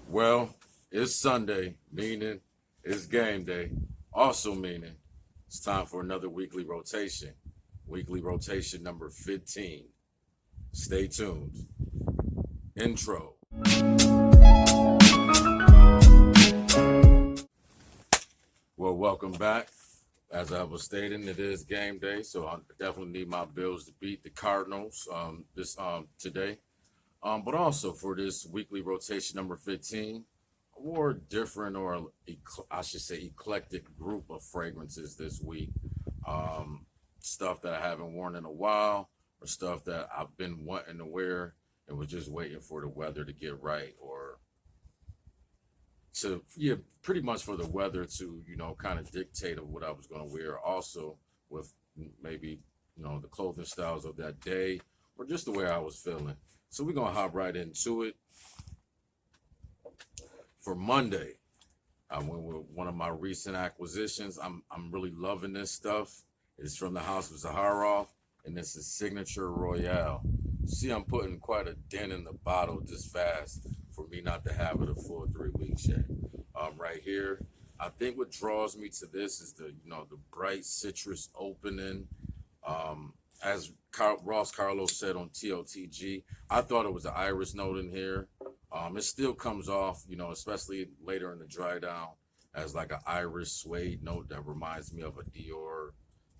Well, it's Sunday, meaning it's game day. Also meaning it's time for another weekly rotation. Weekly rotation number 15. Stay tuned. Intro. Well, welcome back. As I was stating, it is game day, so I definitely need my Bills to beat the Cardinals this today. But also for this weekly rotation number 15, a more different or I should say eclectic group of fragrances this week. Stuff that I haven't worn in a while, or stuff that I've been wanting to wear and was just waiting for the weather to get right, or to pretty much for the weather to kind of dictate of what I was going to wear. Also with maybe the clothing styles of that day or just the way I was feeling. So we're gonna hop right into it. For Monday, I went with one of my recent acquisitions. I'm really loving this stuff. It's from the house of Zaharoff, and this is Signature Royale. See, I'm putting quite a dent in the bottle just fast for me not to have it a full 3 weeks yet. Right here, I think what draws me to this is the bright citrus opening. As Ross Carlos said on TOTG, I thought it was an iris note in here. It still comes off, especially later in the dry down, as like an iris suede note that reminds me of a Dior,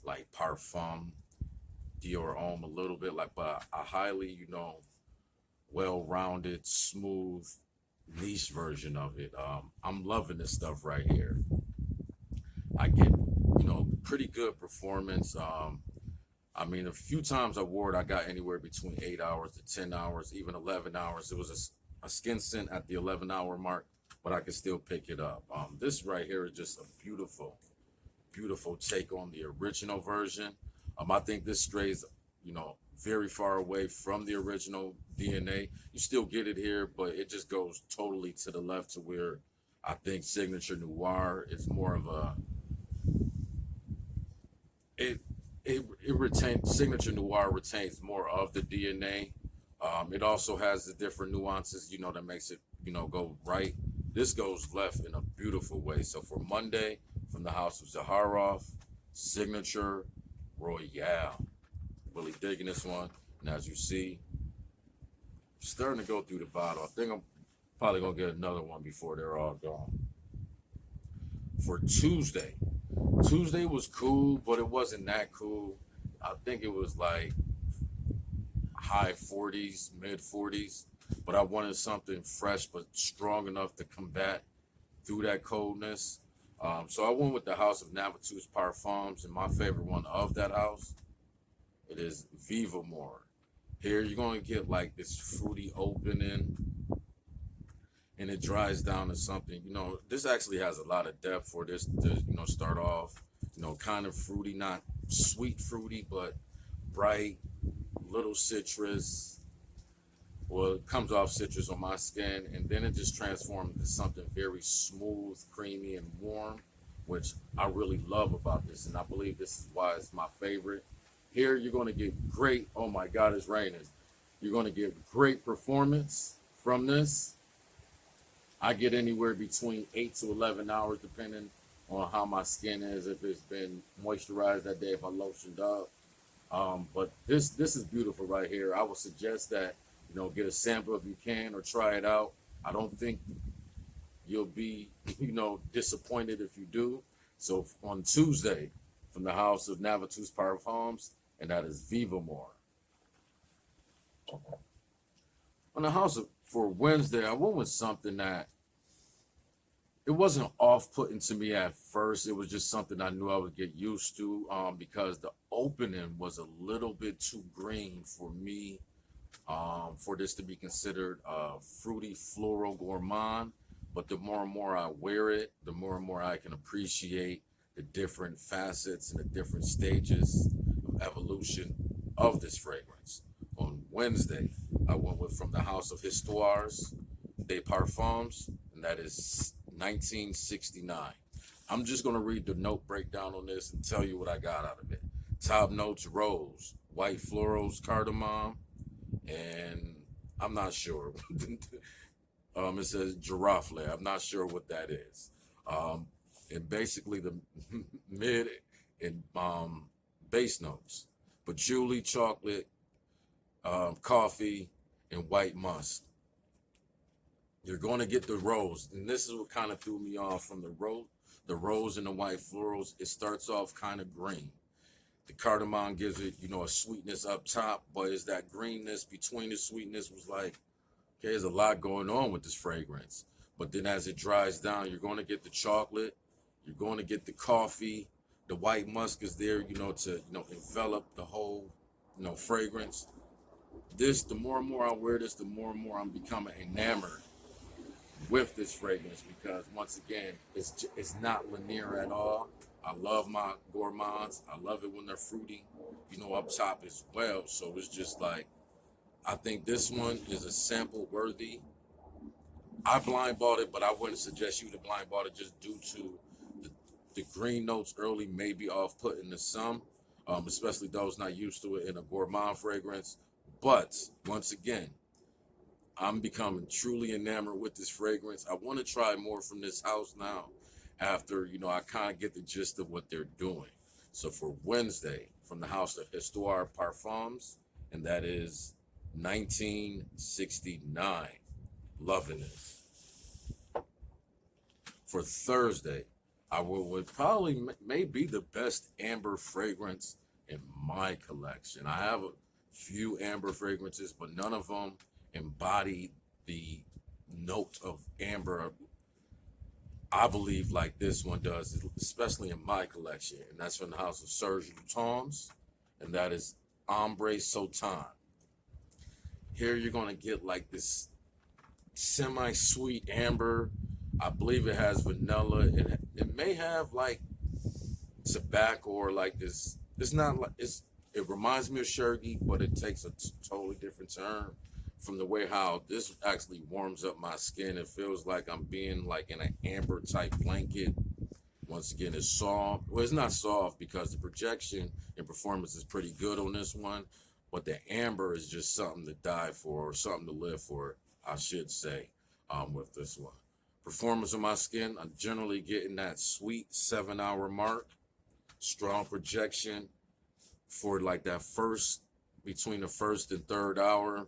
like Parfum, Dior Homme a little bit, like, but a highly, well-rounded, smooth, niche version of it. I'm loving this stuff right here. I get, pretty good performance. I mean, a few times I wore it, I got anywhere between 8 hours to 10 hours, even 11 hours. It was a skin scent at the 11-hour mark, but I could still pick it up. This right here is just a beautiful, beautiful take on the original version. I think this strays, very far away from the original DNA. You still get it here, but it just goes totally to the left to where I think Signature Noir is more of it it retains Signature Noir retains more of the DNA. It also has the different nuances, that makes it, go right. This goes left in a beautiful way. So for Monday, from the house of Zaharoff, Signature Royale. Really digging this one. And as you see, starting to go through the bottle. I think I'm probably gonna get another one before they're all gone. For Tuesday was cool, but it wasn't that cool. I think it was like high 40s, mid 40s, but I wanted something fresh but strong enough to combat through that coldness. So I went with the house of Navitus Parfums, and my favorite one of that house, it is Viva More. Here you're going to get like this fruity opening, and it dries down to something. This actually has a lot of depth for this to, start off, kind of fruity, not sweet fruity, but bright, little citrus. Well, it comes off citrus on my skin, and then it just transforms into something very smooth, creamy, and warm, which I really love about this. And I believe this is why it's my favorite. Here, you're going to get great, oh my God, it's raining. You're going to get great performance from this. I get anywhere between 8 to 11 hours, depending on how my skin is, if it's been moisturized that day, if I lotioned up. But this is beautiful right here. I would suggest that, get a sample if you can or try it out. I don't think you'll be, disappointed if you do. So on Tuesday, from the house of Navitus Parfums, and that is Viva More. On the house of, for Wednesday, I went with something that it wasn't off-putting to me at first. It was just something I knew I would get used to, because the opening was a little bit too green for me, for this to be considered a fruity floral gourmand. But the more and more I wear it, the more and more I can appreciate the different facets and the different stages of evolution of this fragrance. On Wednesday, I went with from the house of Histoires des Parfums, and that is 1969. I'm just going to read the note breakdown on this and tell you what I got out of it. Top notes: rose, white florals, cardamom, and I'm not sure. It says giraffe. I'm not sure what that is. Um, and basically the mid and base notes: patchouli, chocolate, coffee, and white musk. You're going to get the rose, and this is what kind of threw me off from the rose. The rose and the white florals. It starts off kind of green. The cardamom gives it, a sweetness up top, but it's that greenness between the sweetness was like, okay, there's a lot going on with this fragrance. But then as it dries down, you're going to get the chocolate, you're going to get the coffee, the white musk is there, to, envelop the whole, fragrance. This, the more and more I wear this, the more and more I'm becoming enamored with this fragrance because once again, it's not linear at all. I love my gourmands. I love it when they're fruity, up top as well. So it's just like, I think this one is a sample worthy. I blind bought it, but I wouldn't suggest you to blind bought it just due to the green notes early may be off-putting to some, especially those not used to it in a gourmand fragrance. But once again, I'm becoming truly enamored with this fragrance. I want to try more from this house now after, I kind of get the gist of what they're doing. So for Wednesday, from the house of Navitus Parfums, and that is 1969. Loving this. For Thursday, I would probably may be the best amber fragrance in my collection. I have a few amber fragrances, but none of them embody the note of amber, I believe, like this one does, especially in my collection. And that's from the house of Serge Lutens, and that is Ombre Sultan. Here you're going to get like this semi-sweet amber. I believe it has vanilla. It may have like tobacco or like this. It's not like it reminds me of Shergy, but it takes a totally different turn from the way how this actually warms up my skin. It feels like I'm being like in an amber type blanket. Once again, it's soft. Well, it's not soft because the projection and performance is pretty good on this one, but the amber is just something to die for or something to live for, I should say, with this one. Performance on my skin, I'm generally getting that sweet 7-hour mark. Strong projection for like that between the first and third hour.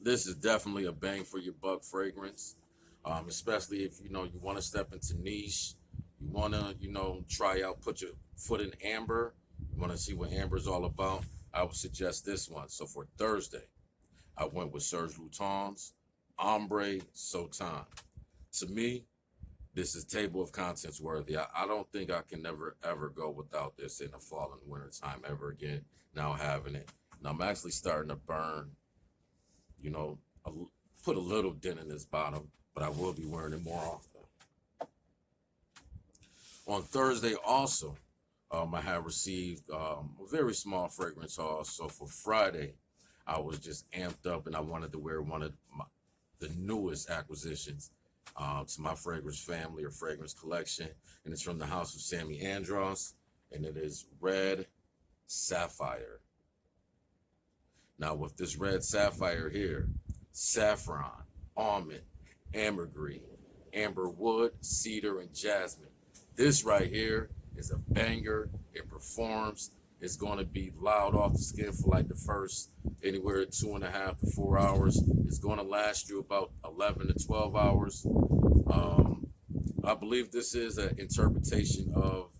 This is definitely a bang for your buck fragrance, especially if, you want to step into niche. You want to, try out, put your foot in amber. You want to see what amber is all about. I would suggest this one. So for Thursday, I went with Serge Lutens, Ombre Sultan. To me, this is table of contents worthy. I don't think I can never, ever go without this in the fall and winter time ever again. Now having it. Now I'm actually starting to burn, put a little dent in this bottom, but I will be wearing it more often. On Thursday also, I have received a very small fragrance haul. So for Friday, I was just amped up and I wanted to wear one of the newest acquisitions to my fragrance family or fragrance collection. And it's from the house of Samy Andraus, and it is Red Sapphire. Now with this Red Sapphire here, saffron, almond, ambergris, amber wood, cedar, and jasmine. This right here is a banger. It performs. It's going to be loud off the skin for like the first anywhere 2.5 to 4 hours. It's going to last you about 11 to 12 hours. I believe this is an interpretation of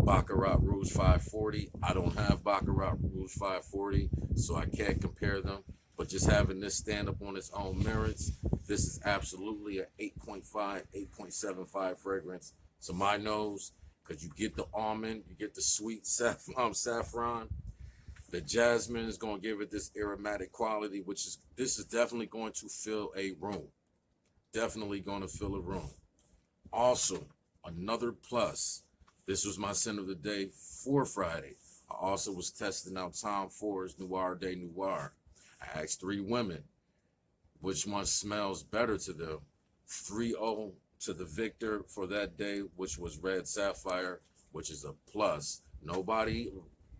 Baccarat Rouge 540. I don't have Baccarat Rouge 540, so I can't compare them. But just having this stand up on its own merits, this is absolutely an 8.5, 8.75 fragrance to my nose, because you get the almond, you get the sweet saffron. The jasmine is going to give it this aromatic quality, this is definitely going to fill a room. Definitely going to fill a room. Also, another plus, this was my scent of the day for Friday. I also was testing out Tom Ford's Noir de Noir. I asked 3 women which one smells better to them. 3-0 to the victor for that day, which was Red Sapphire, which is a plus. Nobody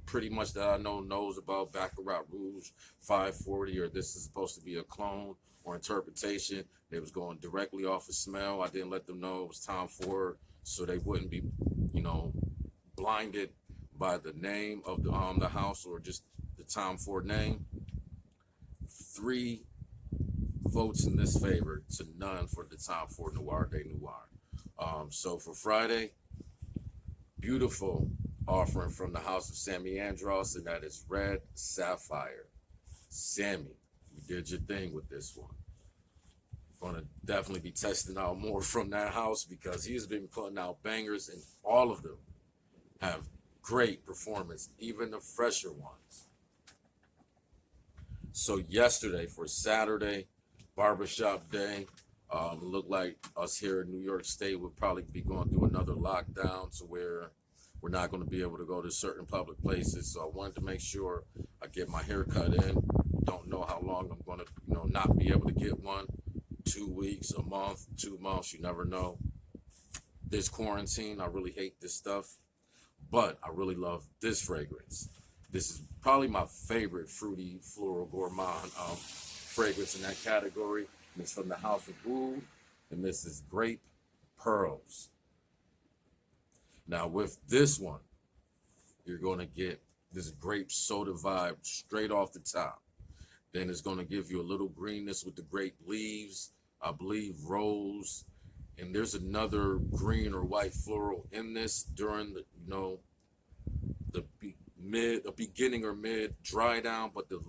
pretty much that I know knows about Baccarat Rouge 540, or this is supposed to be a clone, or interpretation. They was going directly off of smell. I didn't let them know it was Tom Ford, so they wouldn't be, you know, blinded by the name of the house or just the Tom Ford name. 3 votes in this favor to none for the Tom Ford Noir de Noir. So for Friday, beautiful offering from the house of Samy Andraus, and that is Red Sapphire. Samy, you did your thing with this one. Gonna definitely be testing out more from that house because he's been putting out bangers, and all of them have great performance, even the fresher ones. So yesterday for Saturday, barbershop day, looked like us here in New York State would probably be going through another lockdown to where we're not going to be able to go to certain public places. So I wanted to make sure I get my hair cut in. Don't know how long I'm going to, not be able to get one. 2 weeks, a month, 2 months, you never know. This quarantine, I really hate this stuff, but I really love this fragrance. This is probably my favorite fruity floral gourmand fragrance in that category. And it's from the House of Oud, and this is Grape Pearls. Now with this one, you're going to get this grape soda vibe straight off the top. Then it's going to give you a little greenness with the grape leaves, I believe rose, and there's another green or white floral in this during the, the beginning or mid dry down, but the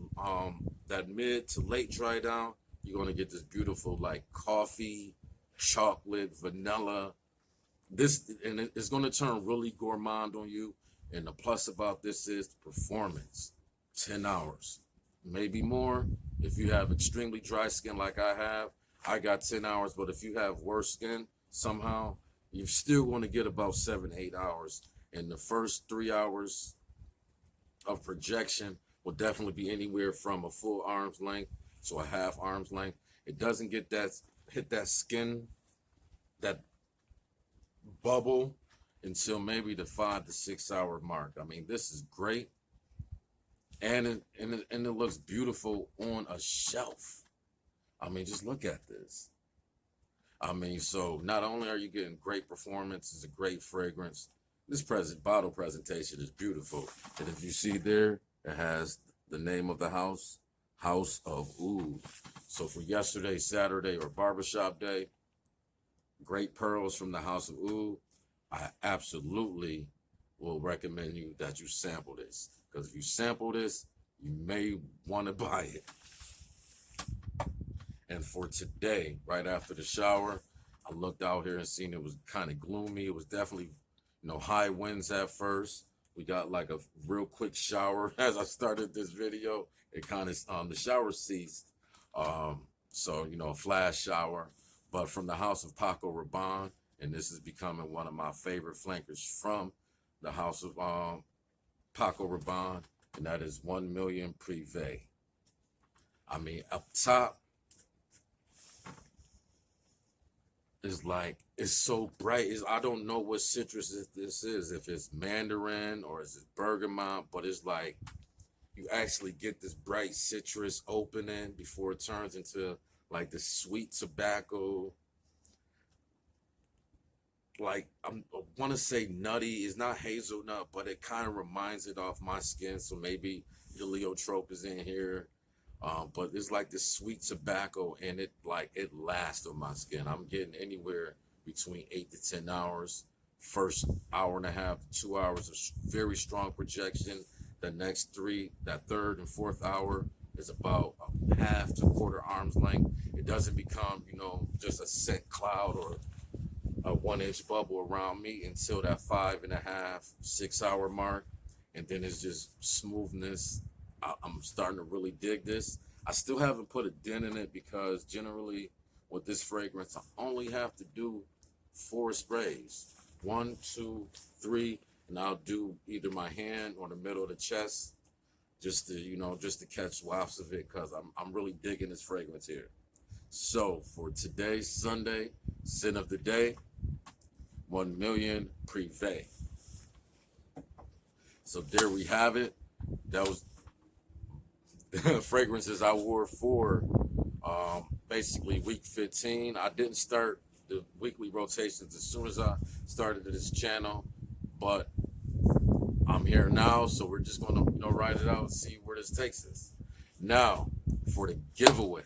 that mid to late dry down, you're going to get this beautiful like coffee, chocolate, vanilla. This, and it's going to turn really gourmand on you. And the plus about this is the performance. 10 hours, maybe more. If you have extremely dry skin like I have, I got 10 hours. But if you have worse skin somehow, you still want to get about 7-8 hours. And the first 3 hours of projection will definitely be anywhere from a full arm's length to a half arm's length. It doesn't hit that skin, that bubble, until maybe the 5 to 6 hour mark. I mean, this is great, and it looks beautiful on a shelf. I mean, just look at this. I mean, so not only are you getting great performance, it's a great fragrance. This bottle presentation is beautiful, and if you see there, it has the name of the house, House of Oud. So for yesterday, Saturday, or barbershop day, Great Pearls from the House of Oud. I absolutely will recommend you that you sample this, because if you sample this, you may want to buy it. And for today, right after the shower, I looked out here and seen it was kind of gloomy. It was definitely, high winds at first. We got like a real quick shower as I started this video. It kind of, the shower ceased. So, a flash shower. But from the house of Paco Rabanne, and this is becoming one of my favorite flankers from the house of Paco Rabanne, and that is 1 Million Privé. I mean, up top is like, it's so bright. I don't know what citrus this is, if it's mandarin or is it bergamot, but it's like you actually get this bright citrus opening before it turns into like the sweet tobacco. Like, I want to say nutty. It's not hazelnut, but it kind of reminds it off my skin. So maybe heliotrope is in here. But it's like this sweet tobacco, and it lasts on my skin. I'm getting anywhere between 8 to 10 hours. First hour and a half to 2 hours of very strong projection. The next that third and fourth hour is about a half to quarter arm's length. It doesn't become, just a scent cloud or a 1-inch bubble around me until that 5.5, 6 hour mark. And then it's just smoothness. I'm starting to really dig this. I still haven't put a dent in it because generally with this fragrance, I only have to do 4 sprays. 1, 2, 3, and I'll do either my hand or the middle of the chest just to catch wafts of it, because I'm really digging this fragrance here. So for today, Sunday, scent of the day, 1 Million Privé. So there we have it. That was fragrances I wore for basically week 15. I didn't start the weekly rotations as soon as I started this channel, but I'm here now, so we're just gonna ride it out and see where this takes us. Now, for the giveaway,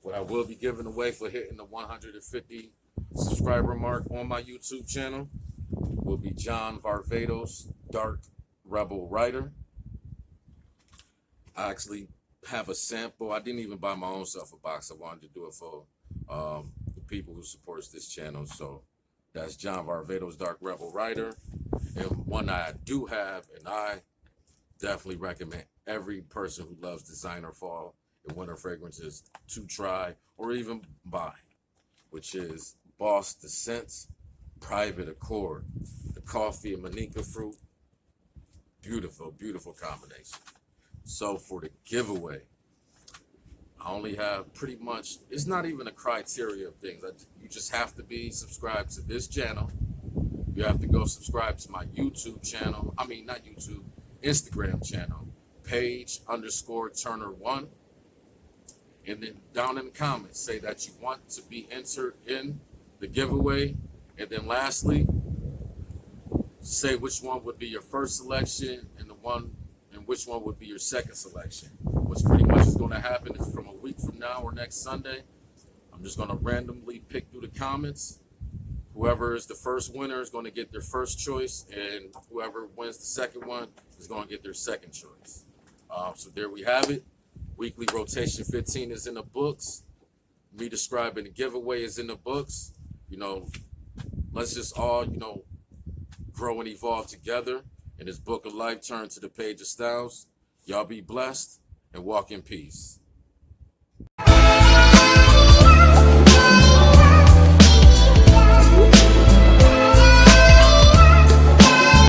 what I will be giving away for hitting the 150 subscriber mark on my YouTube channel will be John Varvatos Dark Rebel Rider. I actually have a sample. I didn't even buy my own self a box. I wanted to do it for the people who supports this channel. So that's John Varvatos Dark Rebel Rider. And one I do have, and I definitely recommend every person who loves designer fall and winter fragrances to try or even buy, which is Boss the Scents Private Accord, the coffee and manica fruit. Beautiful, beautiful combination. So for the giveaway, I only have pretty much, it's not even a criteria of things. You just have to be subscribed to this channel. You have to go subscribe to my YouTube channel. I mean, not YouTube, Instagram channel, Paige_Turner1. And then down in the comments, say that you want to be entered in the giveaway. And then lastly, say which one would be your first selection and which one would be your second selection. What's pretty much is going to happen is from a week from now or next Sunday, I'm just going to randomly pick through the comments. Whoever is the first winner is going to get their first choice, and whoever wins the second one is going to get their second choice. So there we have it. Weekly rotation 15 is in the books. Me describing the giveaway is in the books. Let's just all, grow and evolve together in this book of life. Turn to the page of styles. Y'all be blessed and walk in peace.